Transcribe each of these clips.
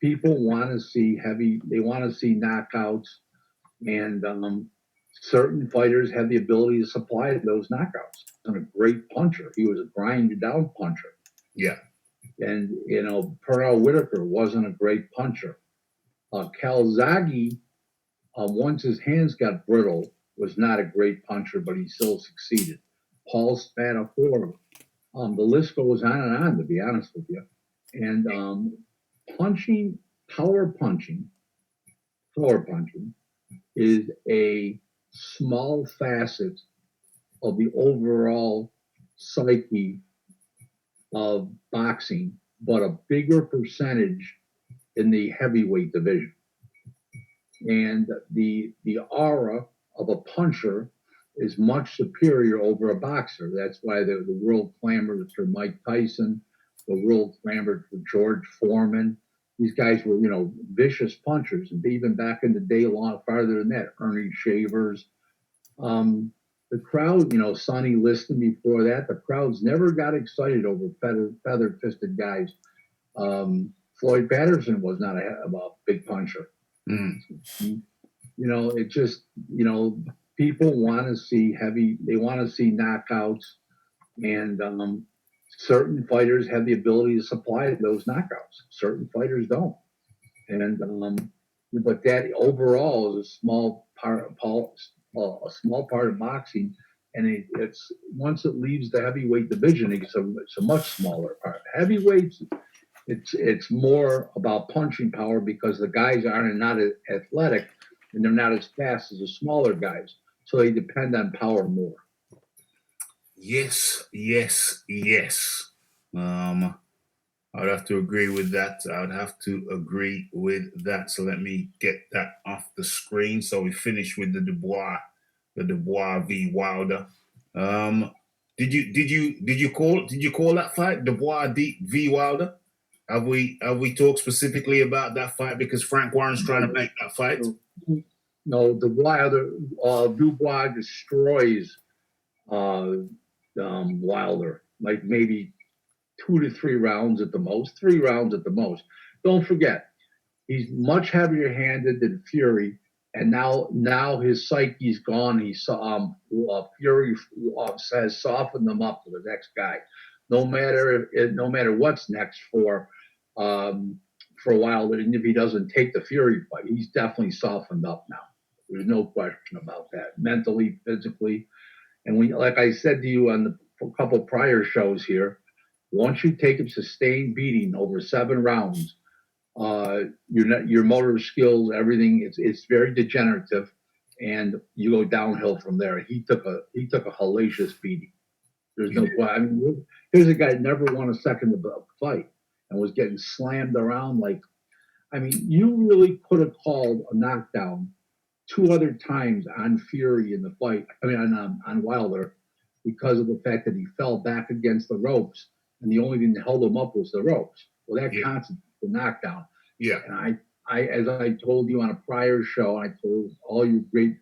people want to see heavy. They want to see knockouts, and certain fighters have the ability to supply those knockouts. He was a great puncher. He was a grind you down puncher. Yeah. And Pernell Whitaker wasn't a great puncher. Calzaghe, once his hands got brittle, was not a great puncher, but he still succeeded. Paul Spanafora. The list goes on and on, to be honest with you. And punching, power punching, power punching is a small facet of the overall psyche of boxing, but a bigger percentage in the heavyweight division. And the aura of a puncher is much superior over a boxer. That's why the world clamored for Mike Tyson, the world clamored for George Foreman. These guys were, vicious punchers, and even back in the day, a lot farther than that, Ernie Shavers. The crowd, Sonny Liston before that, the crowds never got excited over feather-fisted guys. Floyd Patterson was not a big puncher. It just, people want to see heavy, they want to see knockouts, and certain fighters have the ability to supply those knockouts. Certain fighters don't. And but that overall is a small part of boxing, and it's once it leaves the heavyweight division, it's a much smaller part. Heavyweights, it's more about punching power because the guys not as athletic and they're not as fast as the smaller guys, so they depend on power more. Yes. I'd have to agree with that. So let me get that off the screen. So we finish with the Dubois v Wilder. Did you call that fight Dubois v Wilder? Have we talked specifically about that fight because Frank Warren's trying to make that fight? No, Dubois destroys Wilder, like maybe 2 to 3 rounds at the most, 3 rounds at the most. Don't forget, he's much heavier handed than Fury, and now his psyche's gone. Fury has softened them up to the next guy. No matter what's next for Wilder, and if he doesn't take the Fury fight, he's definitely softened up now. There's no question about that, mentally, physically. And like I said to you on a couple prior shows here, once you take a sustained beating over 7 rounds, your motor skills, everything, it's very degenerative, and you go downhill from there. He took a hellacious beating. There's no question. I mean, here's a guy that never won a second of a fight and was getting slammed around you really could have called a knockdown 2 other times on Fury in the fight. On Wilder, because of the fact that he fell back against the ropes, and the only thing that held him up was the ropes. Well, that constitutes the knockdown. Yeah. And I, as I told you on a prior show, I told all you great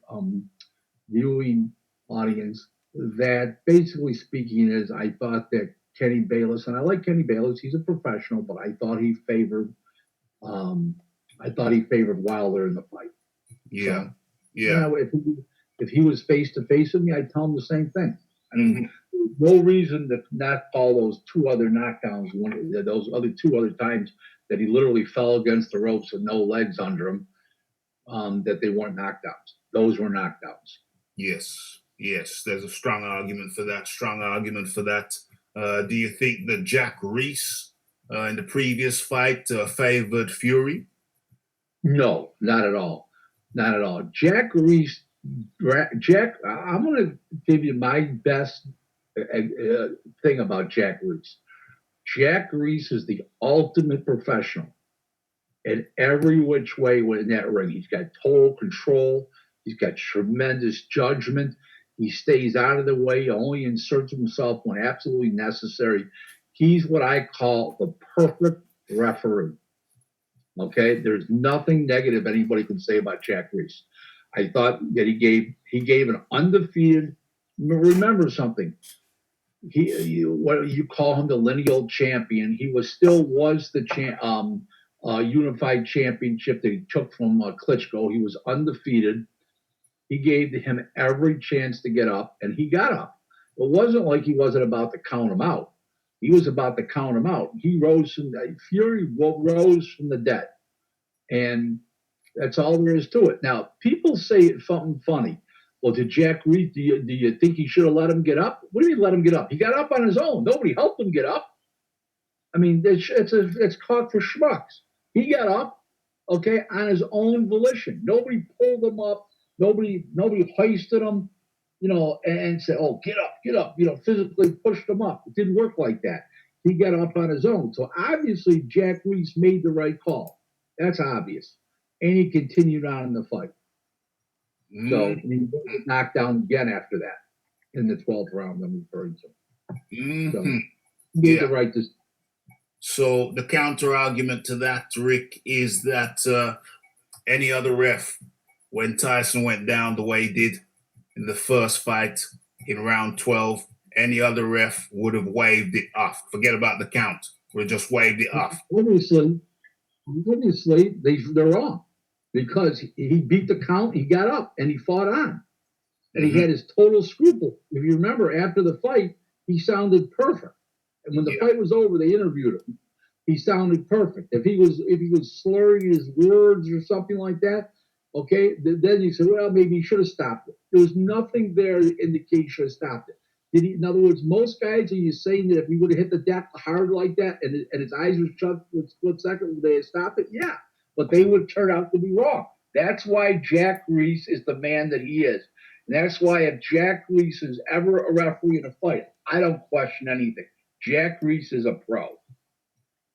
viewing audience that basically speaking is I thought that Kenny Bayless, and I like Kenny Bayless, he's a professional, but I thought he favored Wilder in the fight. Yeah. So, if he was face to face with me, I'd tell him the same thing. I mean, no reason to not call those 2 other knockdowns, those other 2 other times that he literally fell against the ropes with no legs under him, that they weren't knockdowns. Those were knockdowns. Yes, there's a strong argument for that. Do you think that Jack Reese in the previous fight favored Fury? No, not at all. Not at all. Jack Reese, I'm going to give you my best thing about Jack Reese. Jack Reese is the ultimate professional in every which way in that ring. He's got total control. He's got tremendous judgment. He stays out of the way. He only inserts himself when absolutely necessary. He's what I call the perfect referee. Okay, there's nothing negative anybody can say about Jack Reese. I thought that he gave an undefeated. Remember something. What you call him, the lineal champion. He was the unified championship that he took from Klitschko. He was undefeated. He gave him every chance to get up, and he got up. It wasn't like he wasn't about to count him out. He was about to count him out. He rose from Fury rose from the dead, and that's all there is to it. Now, people say something funny. Well, did Jack Reese? Do you think he should have let him get up? What do you mean let him get up? He got up on his own. Nobody helped him get up. I mean, it's caught for schmucks. He got up, okay, on his own volition. Nobody pulled him up. Nobody hoisted him, and said, "Oh, get up," physically pushed him up. It didn't work like that. He got up on his own. So obviously, Jack Reese made the right call. That's obvious, and he continued on in the fight. So he was knocked down again after that in the 12th round. I'm referring to. So he made the right decision. So the counter argument to that, Rick, is that any other ref, when Tyson went down the way he did in the first fight in round 12, any other ref would have waved it off. Forget about the count. Would have just waved it off. Obviously, they're wrong because he beat the count, he got up, and he fought on. And he had his total scruple. If you remember, after the fight, he sounded perfect. And when the fight was over, they interviewed him. He sounded perfect. If he was slurring his words or something like that, okay, then you say, well, maybe he should have stopped it. There was nothing there to indicate he should have stopped it. In other words, most guys, are you saying that if he would have hit the deck hard like that and his eyes were shut for a split second, would they have stopped it? Yeah, but they would turn out to be wrong. That's why Jack Reese is the man that he is. And that's why if Jack Reese is ever a referee in a fight, I don't question anything. Jack Reese is a pro.